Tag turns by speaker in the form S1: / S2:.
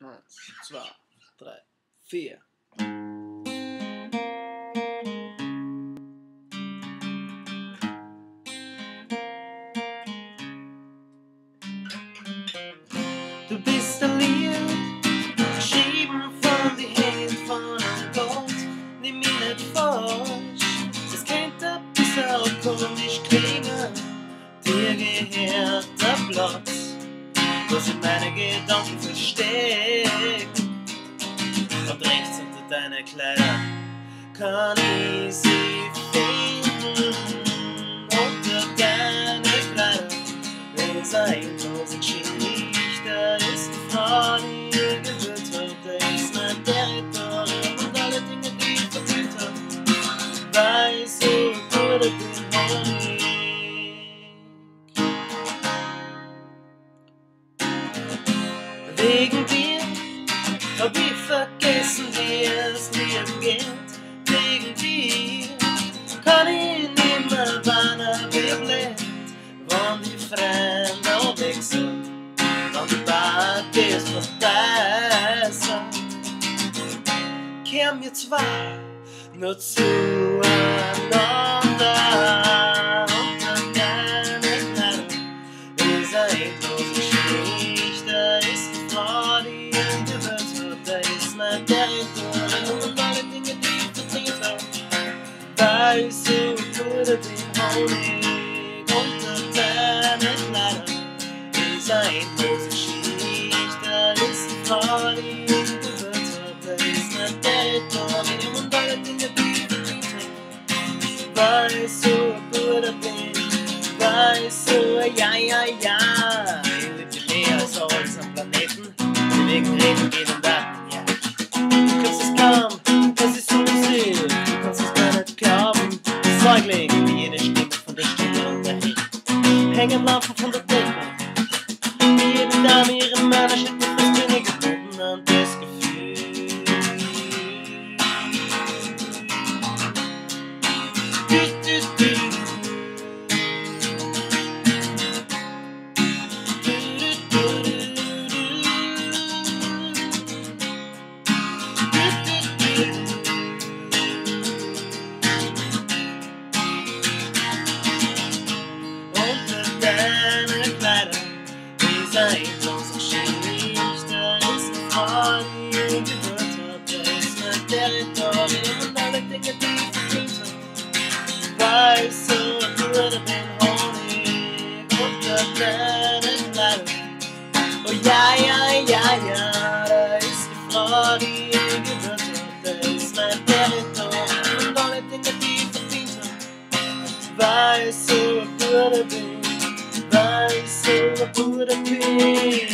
S1: 1, 2, 3, 4. Du bist ein Lied, geschrieben von die Hände von einem Gott. Nimm mich nicht falsch, es könnte ein bisschen komisch klingen. Dir gehört der Platz, wo sich meine Gedanken verstecken. Und rechts unter deine Kleider kann ich sie finden. Unter deine Kleider ist eine endlose Geschichte, ist die Frau, die ihr gewürzt hat. Da ist mein Territorium und alle Dinge, die ich verdient hab. Weiß so gut, ich bin Honig. Wegen dir hab ich vergessen, wie es Leben geht. Wegen dir kann ich nimmer warnen, wie blind. Wenn die Fremde weg sind, dann die Party ist vorbei sind. Kehren wir zwei nur zueinander. Unter deine Kleider ist eine endlose Geschichte, ist die Frau, die ihn gewürzt hat. Da ist mein Territorium und alle Dinge, die ich verdient hab. Weiß so gut, ich bin Honig. Unter deine Kleider ist eine endlose Geschichte, ist die Frau, die ihn gewürzt hat. Da ist mein Territorium und alle Dinge, die ich verdient hab. Weiß so gut, ich bin, weiß so, ja, ja, ja. Ich lieb dich mehr als alles am Planeten. Deswegen reden wir den Daten, ja. Du kannst es kaum, das ist so Musik. Du kannst es gar nicht glauben. Säugling, wie jede Stimme von der Stimme und der Hit. Hängen Lampen von der Decke. Wie jede Dame ihren Männerschnitt mit das Könige gebunden an das Gefühl. Unter deine Kleider ist eine endlose Geschichte, ist die Frau, die ihn gewürzt hat. Da ist mein Territorium und alle Dinge, die ich verdient hab. Weiß so gut, ich bin Honig. Unter deine Kleider, oh ja, ja, ja, ja. Da ist die Frau, die ihn gewürzt hat. Da ist mein Territorium und alle Dinge, die ich verdient hab. Weiß so gut, ich bin, weiß so gut, ich bin.